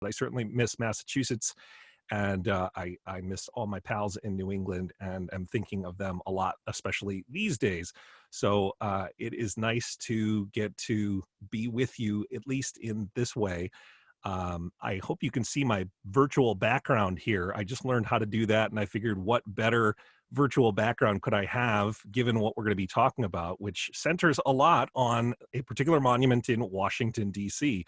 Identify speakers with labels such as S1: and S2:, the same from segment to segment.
S1: I certainly miss Massachusetts, and I miss all my pals in New England, and am thinking of them a lot, especially these days. So it is nice to get to be with you, at least in this way. I hope you can see my virtual background here. I just learned how to do that, and I figured what better virtual background could I have given what we're going to be talking about, which centers a lot on a particular monument in Washington, D.C.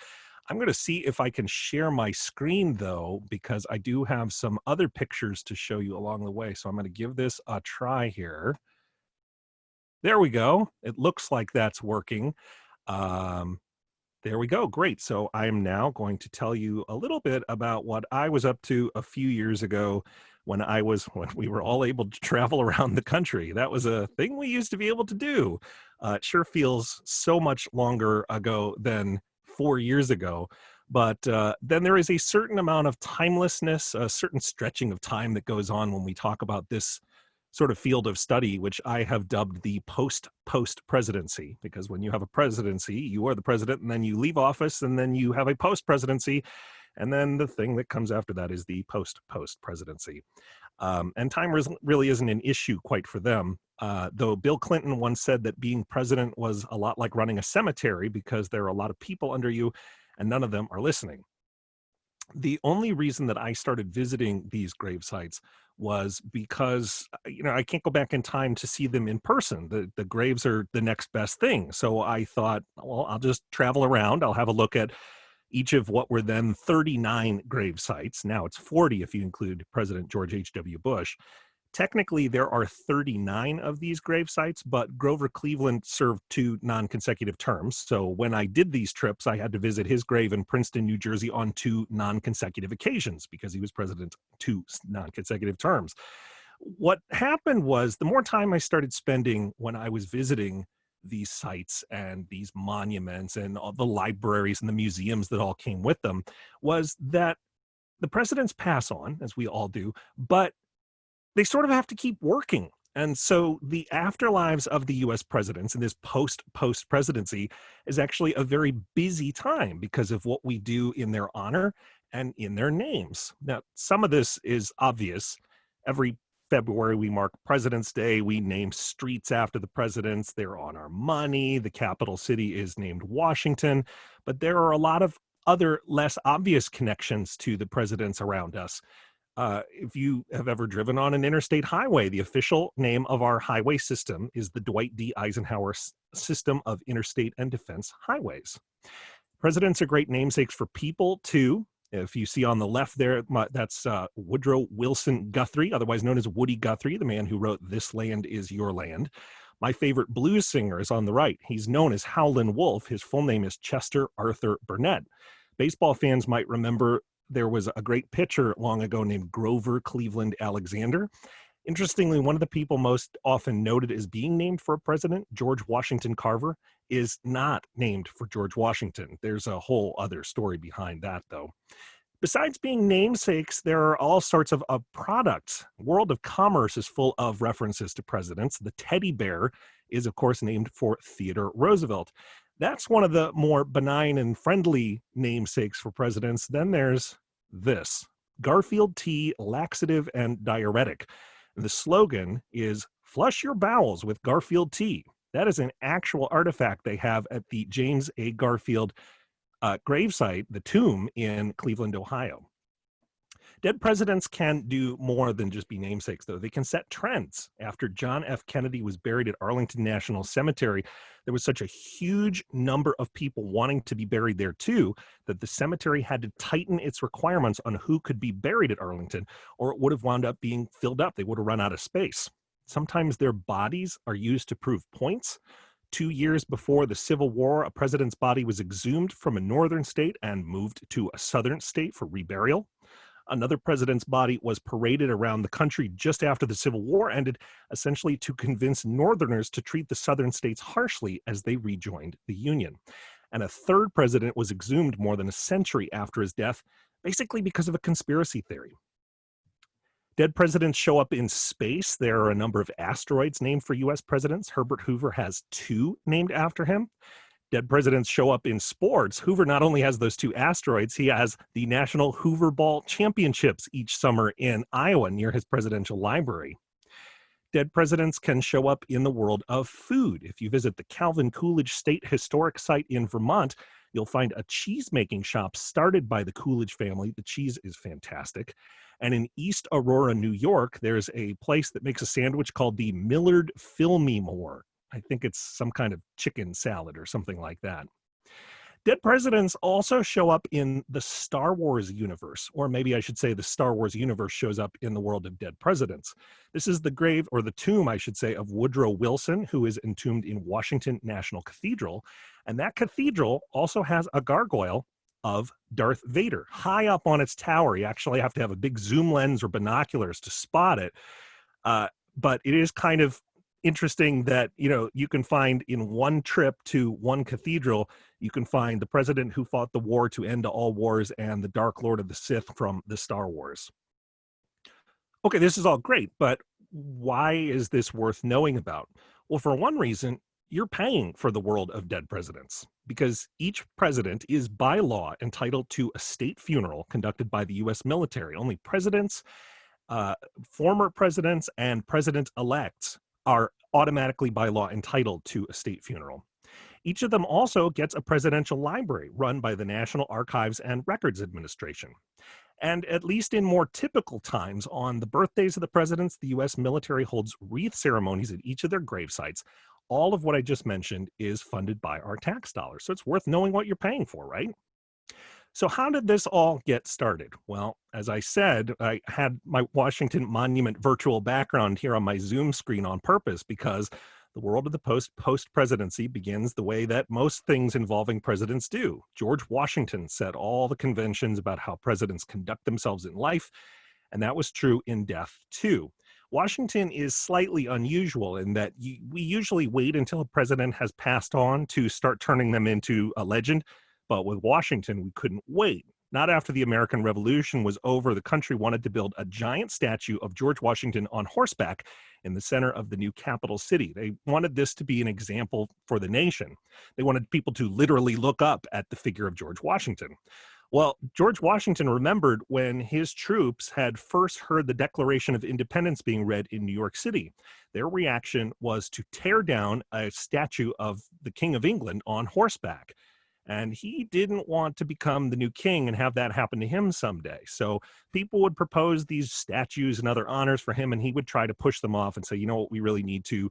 S1: I'm going to see if I can share my screen, though, because I do have some other pictures to show you along the way. So I'm going to give this a try here. There we go. It looks like that's working. Um, there we go. Great. So I'm now going to tell you a little bit about what I was up to a few years ago when we were all able to travel around the country. That was a thing we used to be able to do. It sure feels so much longer ago than 4 years ago. But then there is a certain amount of timelessness, a certain stretching of time that goes on when we talk about this sort of field of study, which I have dubbed the post presidency, because when you have a presidency, you are the president, and then you leave office, and then you have a post presidency, and then the thing that comes after that is the post presidency. And time really isn't an issue quite for them. Though Bill Clinton once said that being president was a lot like running a cemetery because there are a lot of people under you, and none of them are listening. The only reason that I started visiting these grave sites was because, I can't go back in time to see them in person. The graves are the next best thing. So I thought, well, I'll just travel around. I'll have a look at each of what were then 39 grave sites. Now it's 40 if you include President George H.W. Bush. Technically, there are 39 of these grave sites, but Grover Cleveland served 2 non-consecutive terms. So when I did these trips, I had to visit his grave in Princeton, New Jersey on 2 non-consecutive occasions because he was president 2 non-consecutive terms. What happened was the more time I started spending when I was visiting these sites and these monuments and all the libraries and the museums that all came with them, was that the presidents pass on, as we all do, but they sort of have to keep working. And so the afterlives of the US presidents in this post presidency is actually a very busy time because of what we do in their honor and in their names. Now, some of this is obvious. Every February, we mark President's Day. We name streets after the presidents. They're on our money. The capital city is named Washington. But there are a lot of other less obvious connections to the presidents around us. If you have ever driven on an interstate highway, the official name of our highway system is the Dwight D. Eisenhower System of Interstate and Defense Highways. Presidents are great namesakes for people, too. If you see on the left there, that's Woodrow Wilson Guthrie, otherwise known as Woody Guthrie, the man who wrote This Land Is Your Land. My favorite blues singer is on the right. He's known as Howlin' Wolf. His full name is Chester Arthur Burnett. Baseball fans might remember there was a great pitcher long ago named Grover Cleveland Alexander. Interestingly, one of the people most often noted as being named for a president, George Washington Carver, is not named for George Washington. There's a whole other story behind that, though. Besides being namesakes, there are all sorts of products. World of Commerce is full of references to presidents. The teddy bear is, of course, named for Theodore Roosevelt. That's one of the more benign and friendly namesakes for presidents. Then there's this: Garfield tea, laxative and diuretic. The slogan is "Flush your bowels with Garfield tea." That is an actual artifact they have at the James A. Garfield gravesite, the tomb in Cleveland, Ohio. Dead presidents can do more than just be namesakes, though. They can set trends. After John F. Kennedy was buried at Arlington National Cemetery, there was such a huge number of people wanting to be buried there, too, that the cemetery had to tighten its requirements on who could be buried at Arlington, or it would have wound up being filled up. They would have run out of space. Sometimes their bodies are used to prove points. 2 years before the Civil War, a president's body was exhumed from a northern state and moved to a southern state for reburial. Another president's body was paraded around the country just after the Civil War ended, essentially to convince Northerners to treat the southern states harshly as they rejoined the Union. And a third president was exhumed more than a century after his death, basically because of a conspiracy theory. Dead presidents show up in space. There are a number of asteroids named for U.S. presidents. Herbert Hoover has 2 named after him. Dead presidents show up in sports. Hoover not only has those two asteroids, he has the National Hoover Ball Championships each summer in Iowa near his presidential library. Dead presidents can show up in the world of food. If you visit the Calvin Coolidge State Historic Site in Vermont, you'll find a cheese-making shop started by the Coolidge family. The cheese is fantastic. And in East Aurora, New York, there's a place that makes a sandwich called the Millard Fillmore. I think it's some kind of chicken salad or something like that. Dead presidents also show up in the Star Wars universe, or maybe I should say the Star Wars universe shows up in the world of dead presidents. This is the grave, or the tomb, I should say, of Woodrow Wilson, who is entombed in Washington National Cathedral. And that cathedral also has a gargoyle of Darth Vader high up on its tower. You actually have to have a big zoom lens or binoculars to spot it. But it is kind of interesting that, you can find in one trip to one cathedral, you can find the president who fought the war to end all wars and the Dark Lord of the Sith from the Star Wars. Okay, this is all great, but why is this worth knowing about? Well, for one reason, you're paying for the world of dead presidents because each president is by law entitled to a state funeral conducted by the U.S. military. Only presidents, former presidents, and president-elects are automatically by law entitled to a state funeral. Each of them also gets a presidential library run by the National Archives and Records Administration. And at least in more typical times, on the birthdays of the presidents, the U.S. military holds wreath ceremonies at each of their gravesites. All of what I just mentioned is funded by our tax dollars. So it's worth knowing what you're paying for, right? So how did this all get started? Well, as I said, I had my Washington Monument virtual background here on my Zoom screen on purpose because the world of the post-presidency begins the way that most things involving presidents do. George Washington set all the conventions about how presidents conduct themselves in life, and that was true in death too. Washington is slightly unusual in that we usually wait until a president has passed on to start turning them into a legend. But with Washington, we couldn't wait. Not after the American Revolution was over, the country wanted to build a giant statue of George Washington on horseback in the center of the new capital city. They wanted this to be an example for the nation. They wanted people to literally look up at the figure of George Washington. Well, George Washington remembered when his troops had first heard the Declaration of Independence being read in New York City. Their reaction was to tear down a statue of the King of England on horseback. And he didn't want to become the new king and have that happen to him someday. So people would propose these statues and other honors for him, and he would try to push them off and say, you know what, we really need to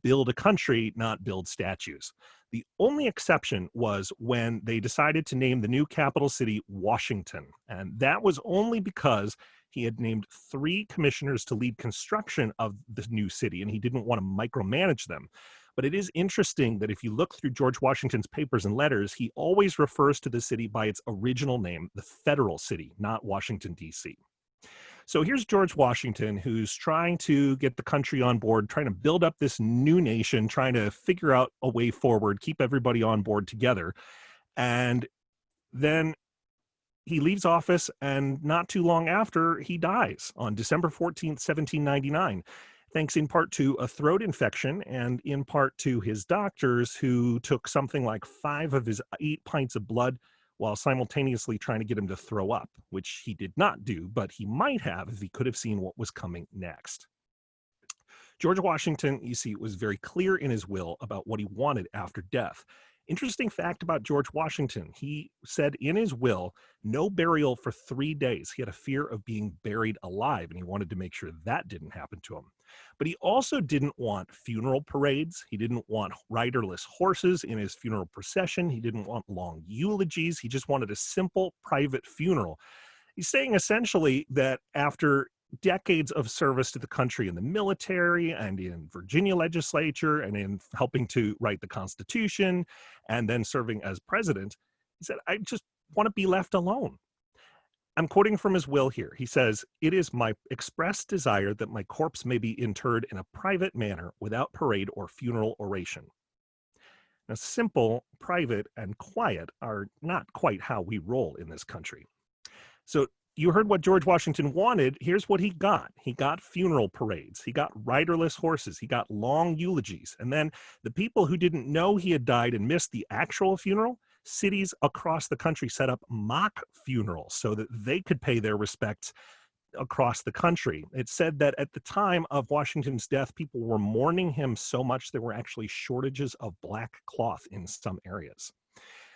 S1: build a country, not build statues. The only exception was when they decided to name the new capital city Washington. And that was only because he had named 3 commissioners to lead construction of the new city, and he didn't want to micromanage them. But it is interesting that if you look through George Washington's papers and letters, he always refers to the city by its original name, the federal city, not Washington, D.C. So here's George Washington, who's trying to get the country on board, trying to build up this new nation, trying to figure out a way forward, keep everybody on board together. And then he leaves office, and not too long after, he dies on December 14th, 1799. Thanks in part to a throat infection and in part to his doctors who took something like 5 of his 8 pints of blood while simultaneously trying to get him to throw up, which he did not do, but he might have if he could have seen what was coming next. George Washington, you see, was very clear in his will about what he wanted after death. Interesting fact about George Washington, he said in his will, no burial for 3 days. He had a fear of being buried alive, and he wanted to make sure that didn't happen to him. But he also didn't want funeral parades. He didn't want riderless horses in his funeral procession. He didn't want long eulogies. He just wanted a simple private funeral. He's saying essentially that after decades of service to the country in the military and in Virginia legislature and in helping to write the Constitution and then serving as president, he said, I just want to be left alone. I'm quoting from his will here. He says, "It is my express desire that my corpse may be interred in a private manner without parade or funeral oration." Now, simple, private, and quiet are not quite how we roll in this country. So you heard what George Washington wanted. Here's what he got. He got funeral parades. He got riderless horses. He got long eulogies. And then the people who didn't know he had died and missed the actual funeral, cities across the country set up mock funerals so that they could pay their respects across the country. It said that at the time of Washington's death, people were mourning him so much there were actually shortages of black cloth in some areas.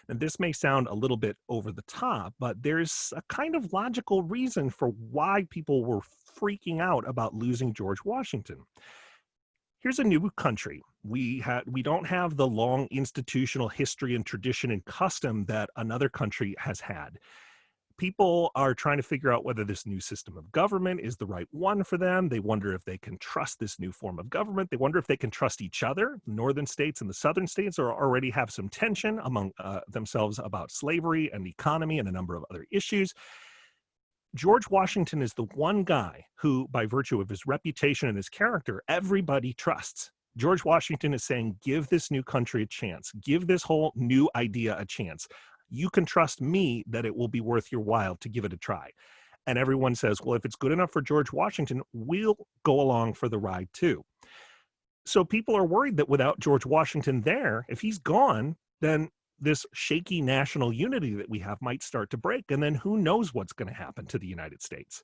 S1: And this may sound a little bit over the top, but there's a kind of logical reason for why people were freaking out about losing George Washington. Here's a new country. We don't have the long institutional history and tradition and custom that another country has had. People are trying to figure out whether this new system of government is the right one for them. They wonder if they can trust this new form of government. They wonder if they can trust each other. The northern states and the southern states already have some tension among themselves about slavery and economy and a number of other issues. George Washington is the one guy who, by virtue of his reputation and his character, everybody trusts. George Washington is saying, give this new country a chance. Give this whole new idea a chance. You can trust me that it will be worth your while to give it a try. And everyone says, well, if it's good enough for George Washington, we'll go along for the ride too. So people are worried that without George Washington there, if he's gone, then this shaky national unity that we have might start to break. And then who knows what's going to happen to the United States.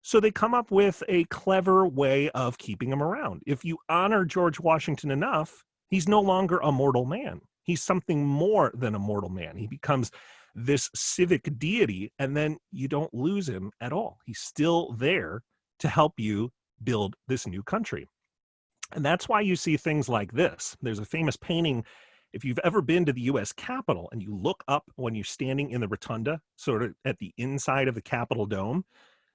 S1: So they come up with a clever way of keeping him around. If you honor George Washington enough, he's no longer a mortal man. He's something more than a mortal man. He becomes this civic deity, and then you don't lose him at all. He's still there to help you build this new country. And that's why you see things like this. There's a famous painting. If you've ever been to the U.S. Capitol and you look up when you're standing in the rotunda, sort of at the inside of the Capitol dome,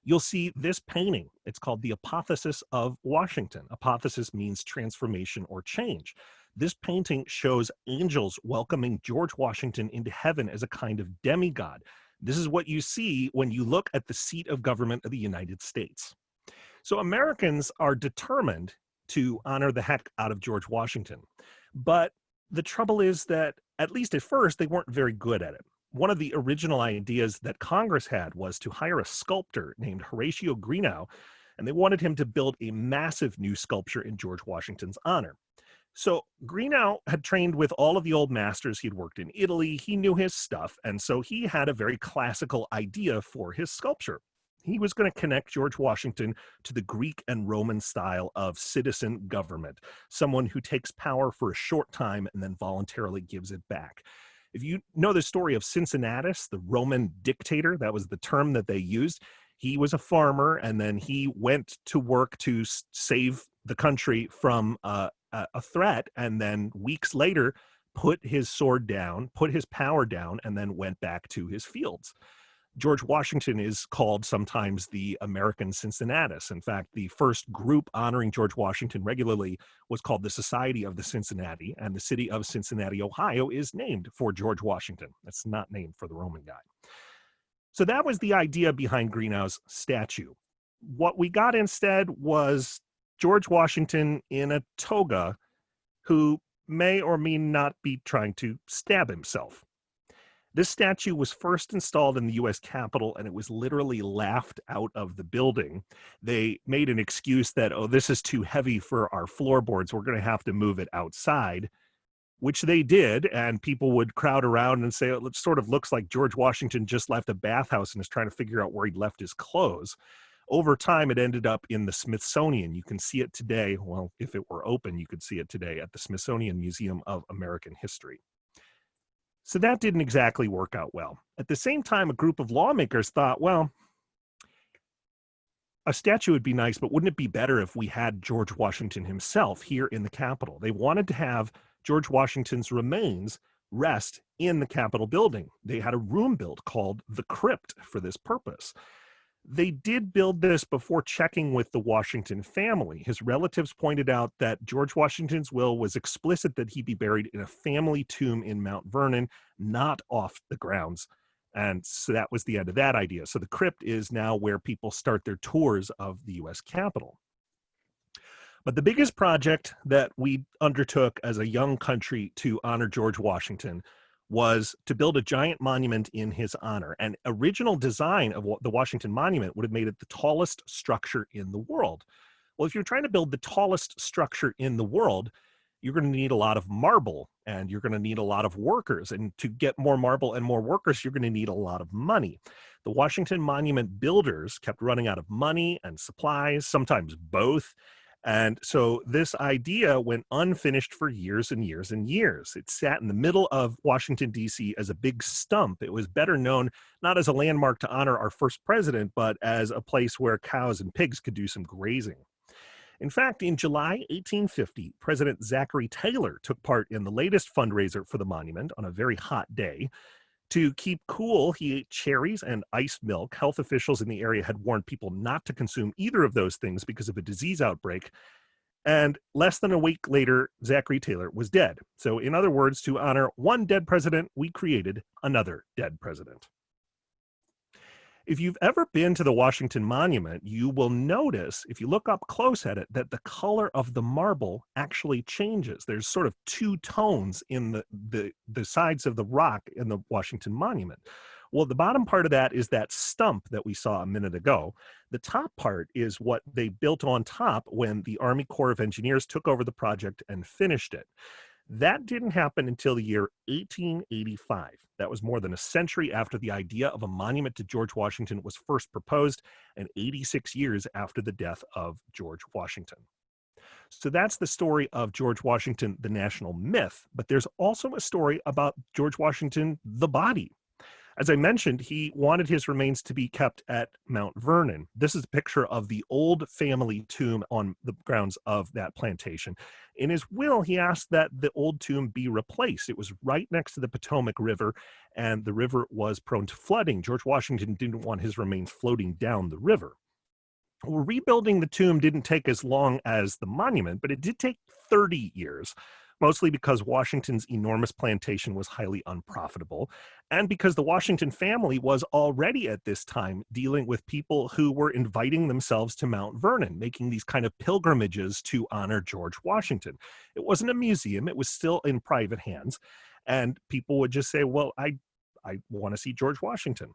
S1: you'll see this painting. It's called the Apotheosis of Washington. Apotheosis means transformation or change. This painting shows angels welcoming George Washington into heaven as a kind of demigod. This is what you see when you look at the seat of government of the United States. So Americans are determined to honor the heck out of George Washington. But the trouble is that, at least at first, they weren't very good at it. One of the original ideas that Congress had was to hire a sculptor named Horatio Greenough, and they wanted him to build a massive new sculpture in George Washington's honor. So Greenough had trained with all of the old masters. He'd worked in Italy. He knew his stuff. And so he had a very classical idea for his sculpture. He was going to connect George Washington to the Greek and Roman style of citizen government, someone who takes power for a short time and then voluntarily gives it back. If you know the story of Cincinnatus, the Roman dictator, that was the term that they used. He was a farmer, and then he went to work to save the country from a threat, and then weeks later put his sword down, put his power down, and then went back to his fields. George Washington is called sometimes the American Cincinnatus. In fact, the first group honoring George Washington regularly was called the Society of the Cincinnati, and the city of Cincinnati, Ohio is named for George Washington. It's not named for the Roman guy. So that was the idea behind Greenough's statue. What we got instead was George Washington in a toga who may or may not be trying to stab himself. This statue was first installed in the U.S. Capitol, and it was literally laughed out of the building. They made an excuse that, oh, this is too heavy for our floorboards. We're going to have to move it outside, which they did, and people would crowd around and say, oh, it sort of looks like George Washington just left a bathhouse and is trying to figure out where he'd left his clothes. Over time, it ended up in the Smithsonian. You can see it today. Well, if it were open, you could see it today at the Smithsonian Museum of American History. So that didn't exactly work out well. At the same time, a group of lawmakers thought, well, a statue would be nice, but wouldn't it be better if we had George Washington himself here in the Capitol? They wanted to have George Washington's remains rest in the Capitol building. They had a room built called the Crypt for this purpose. They did build this before checking with the Washington family. His relatives pointed out that George Washington's will was explicit that he be buried in a family tomb in Mount Vernon, not off the grounds. And so that was the end of that idea. So the crypt is now where people start their tours of the U.S. Capitol. But the biggest project that we undertook as a young country to honor George Washington was to build a giant monument in his honor. And original design of the Washington Monument would have made it the tallest structure in the world. Well, if you're trying to build the tallest structure in the world, you're going to need a lot of marble and you're going to need a lot of workers. And to get more marble and more workers, you're going to need a lot of money. The Washington Monument builders kept running out of money and supplies, sometimes both. And so this idea went unfinished for years and years and years. It sat in the middle of Washington, D.C. as a big stump. It was better known not as a landmark to honor our first president, but as a place where cows and pigs could do some grazing. In fact, in July 1850, President Zachary Taylor took part in the latest fundraiser for the monument on a very hot day. To keep cool, he ate cherries and iced milk. Health officials in the area had warned people not to consume either of those things because of a disease outbreak. And less than a week later, Zachary Taylor was dead. So, in other words, to honor one dead president, we created another dead president. If you've ever been to the Washington Monument, you will notice, if you look up close at it, that the color of the marble actually changes. There's sort of two tones in the sides of the rock in the Washington Monument. Well, the bottom part of that is that stump that we saw a minute ago. The top part is what they built on top when the Army Corps of Engineers took over the project and finished it. That didn't happen until the year 1885. That was more than a century after the idea of a monument to George Washington was first proposed, and 86 years after the death of George Washington. So that's the story of George Washington, the national myth, but there's also a story about George Washington, the body. As I mentioned, he wanted his remains to be kept at Mount Vernon. This is a picture of the old family tomb on the grounds of that plantation. In his will, he asked that the old tomb be replaced. It was right next to the Potomac River, and the river was prone to flooding. George Washington didn't want his remains floating down the river. Well, rebuilding the tomb didn't take as long as the monument, but it did take 30 years. Mostly because Washington's enormous plantation was highly unprofitable, and because the Washington family was already at this time dealing with people who were inviting themselves to Mount Vernon, making these kind of pilgrimages to honor George Washington. It wasn't a museum, it was still in private hands, and people would just say, well, I want to see George Washington.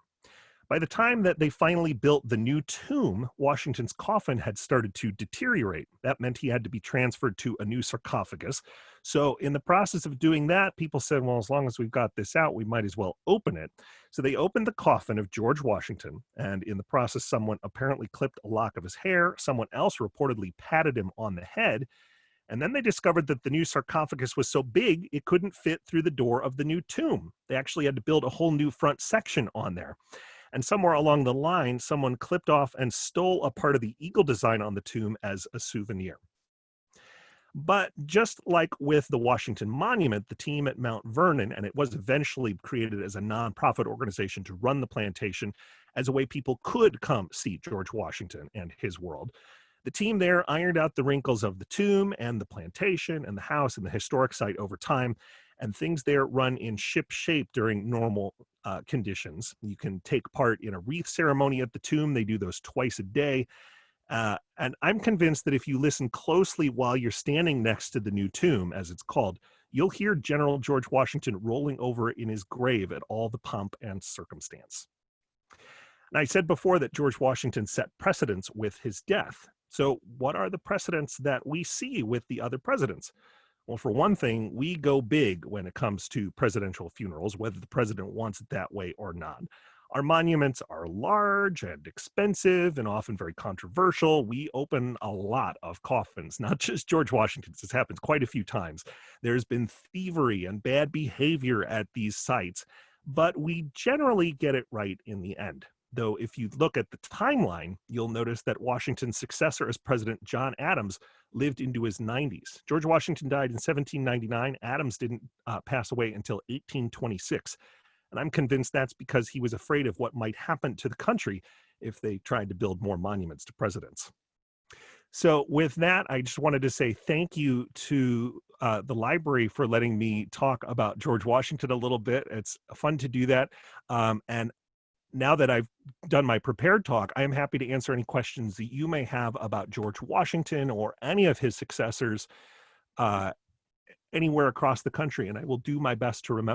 S1: By the time that they finally built the new tomb, Washington's coffin had started to deteriorate. That meant he had to be transferred to a new sarcophagus. So in the process of doing that, people said, well, as long as we've got this out, we might as well open it. So they opened the coffin of George Washington, and in the process, someone apparently clipped a lock of his hair. Someone else reportedly patted him on the head. And then they discovered that the new sarcophagus was so big, it couldn't fit through the door of the new tomb. They actually had to build a whole new front section on there. And somewhere along the line, someone clipped off and stole a part of the eagle design on the tomb as a souvenir. But just like with the Washington Monument, the team at Mount Vernon, and it was eventually created as a nonprofit organization to run the plantation as a way people could come see George Washington and his world. The team there ironed out the wrinkles of the tomb and the plantation and the house and the historic site over time, and things there run in ship shape during normal conditions. You can take part in a wreath ceremony at the tomb. They do those twice a day. And I'm convinced that if you listen closely while you're standing next to the new tomb, as it's called, you'll hear General George Washington rolling over in his grave at all the pomp and circumstance. And I said before that George Washington set precedents with his death. So what are the precedents that we see with the other presidents? Well, for one thing, we go big when it comes to presidential funerals, whether the president wants it that way or not. Our monuments are large and expensive and often very controversial. We open a lot of coffins, not just George Washington's. This happens quite a few times. There's been thievery and bad behavior at these sites, but we generally get it right in the end. Though if you look at the timeline, you'll notice that Washington's successor as president, John Adams, lived into his 90s. George Washington died in 1799. Adams didn't pass away until 1826. And I'm convinced that's because he was afraid of what might happen to the country if they tried to build more monuments to presidents. So with that, I just wanted to say thank you to the library for letting me talk about George Washington a little bit. It's fun to do that. And now that I've done my prepared talk, I am happy to answer any questions that you may have about George Washington or any of his successors anywhere across the country. And I will do my best to remember